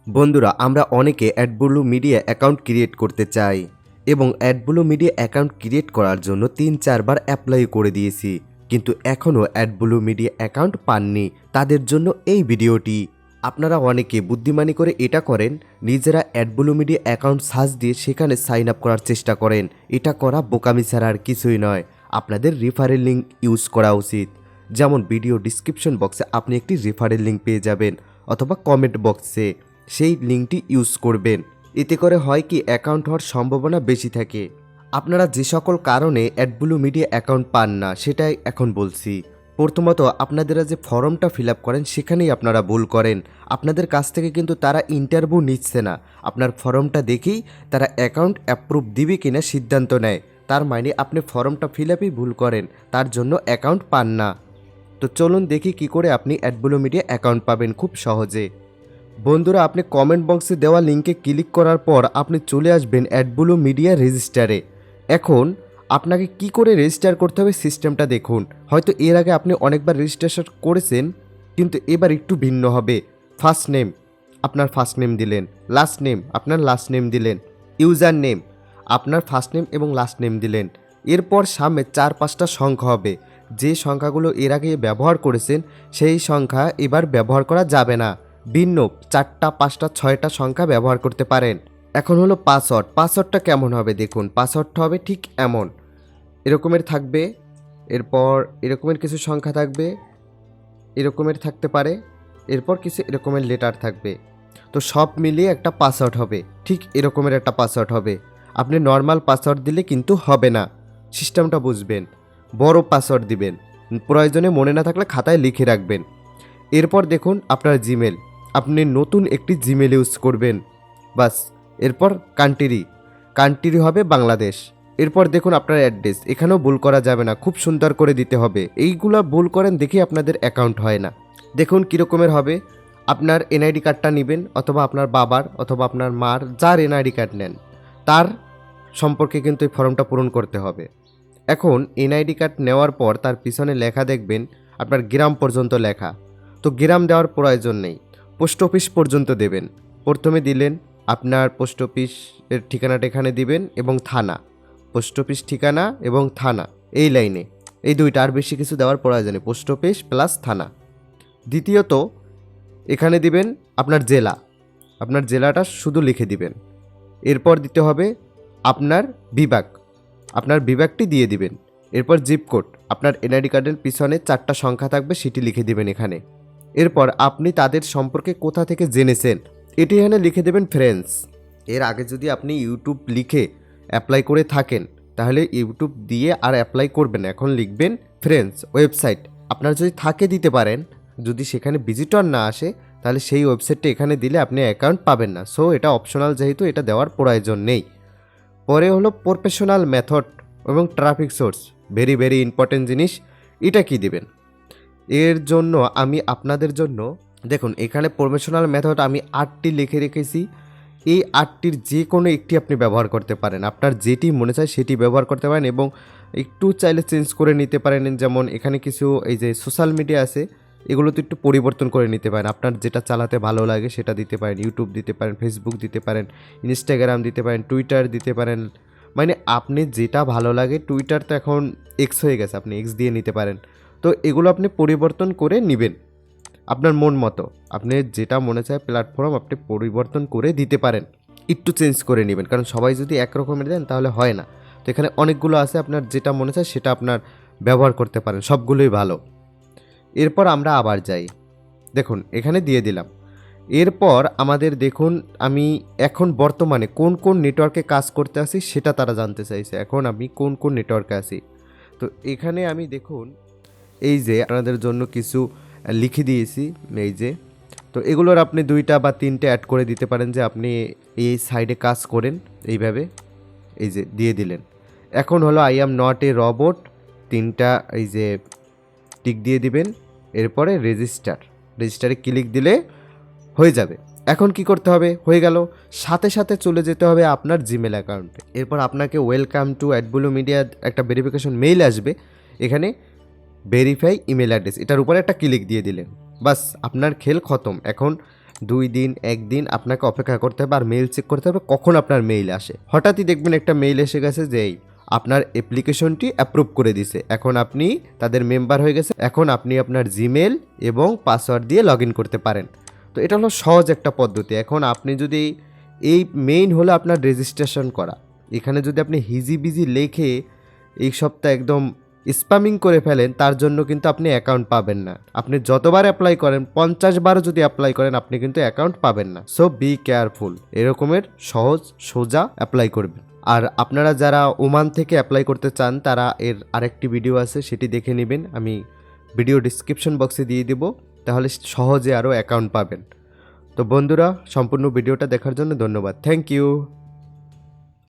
বন্ধুরা, আমরা অনেকে অ্যাডব্লু মিডিয়া অ্যাকাউন্ট ক্রিয়েট করতে চাই এবং অ্যাডব্লু মিডিয়া অ্যাকাউন্ট ক্রিয়েট করার জন্য ৩-৪ বার অ্যাপ্লাই করে দিয়েছি, কিন্তু এখনও অ্যাডব্লু মিডিয়া অ্যাকাউন্ট পাননি। তাদের জন্য এই ভিডিওটি। আপনারা অনেকে বুদ্ধিমানি করে এটা করেন, নিজেরা অ্যাডব্লু মিডিয়া অ্যাকাউন্ট সার্চ দিয়ে সেখানে সাইন আপ করার চেষ্টা করেন। এটা করা বোকামি ছাড়া আর কিছুই নয়। আপনাদের রেফারেল লিঙ্ক ইউজ করা উচিত। যেমন ভিডিও ডিসক্রিপশন বক্সে আপনি একটি রেফারেল লিঙ্ক পেয়ে যাবেন, অথবা কমেন্ট বক্সে সেই লিঙ্কটি ইউজ করবেন। এতে করে হয় কি, অ্যাকাউন্ট হওয়ার সম্ভাবনা বেশি থাকে। আপনারা যে সকল কারণে অ্যাডব্লু মিডিয়া অ্যাকাউন্ট পান না সেটাই এখন বলছি। প্রথমত, আপনারা যে ফর্মটা ফিল আপ করেন সেখানেই আপনারা ভুল করেন। আপনাদের কাছ থেকে কিন্তু তারা ইন্টারভিউ নিচ্ছে না, আপনার ফর্মটা দেখেই তারা অ্যাকাউন্ট অ্যাপ্রুভ দিবে কিনা সিদ্ধান্ত নেয়। তার মানে আপনি ফর্মটা ফিল আপই ভুল করেন, তার জন্য অ্যাকাউন্ট পান না। তো চলুন দেখি কি করে আপনি অ্যাডব্লু মিডিয়া অ্যাকাউন্ট পাবেন খুব সহজে। বন্ধুরা, আপনি কমেন্ট বক্সে দেওয়া লিঙ্কে ক্লিক করার পর আপনি চলে আসবেন অ্যাডব্লু মিডিয়া রেজিস্টারে। এখন আপনাকে কি করে রেজিস্টার করতে হবে সিস্টেমটা দেখুন। হয়তো এর আগে আপনি অনেকবার রেজিস্ট্রেশন করেছেন, কিন্তু এবার একটু ভিন্ন হবে। ফার্স্ট নেম আপনার ফার্স্ট নেম দিলেন, লাস্ট নেম আপনার লাস্ট নেম দিলেন, ইউজার নেম আপনার ফার্স্ট নেম এবং লাস্ট নেম দিলেন। এরপর সামনে 4-5টা সংখ্যা হবে। যে সংখ্যাগুলো এর আগে ব্যবহার করেছেন সেই সংখ্যা এবার ব্যবহার করা যাবে না। ভিন্ন 4টা, 5টা, 6টা সংখ্যা ব্যবহার করতে পারেন। এখন হলো পাসওয়ার্ড। পাসওয়ার্ডটা কেমন হবে দেখুন। পাসওয়ার্ডটা হবে ঠিক এমন, এরকমের থাকবে। এরপর এরকমের কিছু সংখ্যা থাকবে, এরকমের থাকতে পারে। এরপর কিছু এরকমের লেটার থাকবে। তো সব মিলিয়ে একটা পাসওয়ার্ড হবে, ঠিক এরকমের একটা পাসওয়ার্ড হবে। আপনি নর্মাল পাসওয়ার্ড দিলে কিন্তু হবে না, সিস্টেমটা বুঝবেন। বড় পাসওয়ার্ড দিবেন, প্রয়োজনে মনে না থাকলে খাতায় লিখে রাখবেন। এরপর দেখুন আপনার জিমেল, আপনি নতুন একটি জিমেল ইউজ করবেন, বাস। এরপর কান্ট্রি হবে বাংলাদেশ। এরপর দেখুন আপনার অ্যাড্রেস, এখানেও ভুল করা যাবে না, খুব সুন্দর করে দিতে হবে। এইগুলা ভুল করেন দেখে আপনাদের অ্যাকাউন্ট হয় না। দেখুন কীরকমের হবে। আপনার এনআইডি কার্ডটা নেবেন, অথবা আপনার বাবার অথবা আপনার মার, যার এনআইডি কার্ড নেন তার সম্পর্কে কিন্তু এই ফর্মটা পূরণ করতে হবে। এখন এনআইডি কার্ড নেওয়ার পর তার পিছনে লেখা দেখবেন আপনার গ্রাম পর্যন্ত লেখা। তো গ্রাম দেওয়ার প্রয়োজন নেই, পোস্ট অফিস পর্যন্ত দেবেন। প্রথমে দিলেন আপনার পোস্ট অফিসের ঠিকানাটা এখানে দিবেন, এবং থানা, পোস্ট অফিস ঠিকানা এবং থানা, এই লাইনে, এই দুইটা, আর বেশি কিছু দেওয়ার প্রয়োজন নেই, পোস্ট অফিস প্লাস থানা। দ্বিতীয়ত এখানে দিবেন আপনার জেলা, আপনার জেলাটা শুধু লিখে দিবেন। এরপর দিতে হবে আপনার বিভাগ, আপনার বিভাগটি দিয়ে দিবেন। এরপর জিপ কোড, আপনার এনআইডি কার্ডের পিছনে 4টা সংখ্যা থাকবে, সেটি লিখে দিবেন এখানে। এরপর আপনি তাদের সম্পর্কে কোথা থেকে জেনেছেন এটি এখানে লিখে দেবেন ফ্রেন্ডস। এর আগে যদি আপনি ইউটিউব লিখে অ্যাপ্লাই করে থাকেন তাহলে ইউটিউব দিয়ে আর অ্যাপ্লাই করবেন না, এখন লিখবেন ফ্রেন্ডস। ওয়েবসাইট আপনার যদি থাকে দিতে পারেন, যদি সেখানে ভিজিটর না আসে তাহলে সেই ওয়েবসাইটটা এখানে দিলে আপনি অ্যাকাউন্ট পাবেন না। সো এটা অপশনাল, যেহেতু এটা দেওয়ার প্রয়োজন নেই। পরে হলো প্রফেশনাল মেথড এবং traffic source, very very important জিনিস। এটা কি দিবেন এর জন্য আমি আপনাদের জন্য, দেখুন এখানে প্রফেশনাল মেথড আমি 8টি লিখে রেখেছি। এই 8টির যে কোনো একটি আপনি ব্যবহার করতে পারেন, আপনার যেটি মনে চায় সেটি ব্যবহার করতে পারেন, এবং একটু চাইলে চেঞ্জ করে নিতে পারেন। যেমন এখানে কিছু এই যে সোশ্যাল মিডিয়া আছে, এগুলো তো একটু পরিবর্তন করে নিতে পারেন। আপনার যেটা চালাতে ভালো লাগে সেটা দিতে পারেন। ইউটিউব দিতে পারেন, ফেসবুক দিতে পারেন, ইনস্টাগ্রাম দিতে পারেন, টুইটার দিতে পারেন। মানে আপনি যেটা ভালো লাগে, টুইটার তো এখন এক্স হয়ে গেছে, আপনি এক্স দিয়ে নিতে পারেন। তো এগুলো আপনি পরিবর্তন করে নেবেন আপনার মন মতো। আপনি যেটা মনে চায় প্ল্যাটফর্ম আপনি পরিবর্তন করে দিতে পারেন, একটু চেঞ্জ করে নেবেন, কারণ সবাই যদি একরকমের দেন তাহলে হয় না। তো এখানে অনেকগুলো আছে, আপনার যেটা মনে চায় সেটা আপনার ব্যবহার করতে পারেন, সবগুলোই ভালো। এরপর আমরা আবার যাই, দেখুন এখানে দিয়ে দিলাম। এরপর আমাদের দেখুন, আমি এখন বর্তমানে কোন কোন নেটওয়ার্কে কাজ করতে আসি সেটা তারা জানতে চাইছে। এখন আমি কোন কোন নেটওয়ার্কে আছি, তো এখানে আমি দেখুন এই যে আপনাদের জন্য কিছু লিখে দিয়েছি, এই যে। তো এগুলোর আপনি 2টা বা 3টে অ্যাড করে দিতে পারেন, যে আপনি এই সাইডে কাজ করেন, এইভাবে এই যে দিয়ে দিলেন। এখন হলো I am not a robot, 3টা এই যে টিক দিয়ে দিবেন। এরপরে রেজিস্টারে ক্লিক দিলে হয়ে যাবে। এখন কি করতে হবে, হয়ে গেল, সাথে সাথে চলে যেতে হবে আপনার জিমেল অ্যাকাউন্টে। এরপর আপনাকে ওয়েলকাম টু অ্যাডব্লু মিডিয়া একটা ভেরিফিকেশন মেইল আসবে, এখানে ভেরিফাই ইমেল অ্যাড্রেস, এটার উপরে একটা ক্লিক দিয়ে দিলেন, বাস আপনার খেল খতম। এখন 2 দিন 1 দিন আপনাকে অপেক্ষা করতে হবে আর মেইল চেক করতে হবে কখন আপনার মেইল আসে। হঠাৎই দেখবেন একটা মেইল এসে গেছে যে আপনার অ্যাপ্লিকেশনটি অ্যাপ্রুভ করে দিছে, এখন আপনি তাদের মেম্বার হয়ে গেছে, এখন আপনি আপনার জিমেল এবং পাসওয়ার্ড দিয়ে লগ ইন করতে পারেন। তো এটা হলো সহজ একটা পদ্ধতি। এখন আপনি যদি এই মেইন হলো আপনার রেজিস্ট্রেশন করা, এখানে যদি আপনি হিজিবিজি লেখে এই সপ্তাহে একদম স্প্যামিং করে ফেলেন, তার জন্য কিন্তু আপনি অ্যাকাউন্ট পাবেন না। আপনি যতবার অ্যাপ্লাই করেন, 50 বারও যদি অ্যাপ্লাই করেন, আপনি কিন্তু অ্যাকাউন্ট পাবেন না। সো বি কেয়ারফুল, এরকমের সহজ সোজা অ্যাপ্লাই করবেন। আর আপনারা যারা ওমান থেকে অ্যাপ্লাই করতে চান তারা এর আরেকটি ভিডিও আছে, সেটি দেখে নেবেন, আমি ভিডিও ডিসক্রিপশন বক্সে দিয়ে দেব, তাহলে সহজে আরও অ্যাকাউন্ট পাবেন। তো বন্ধুরা, সম্পূর্ণ ভিডিওটা দেখার জন্য ধন্যবাদ। Thank you.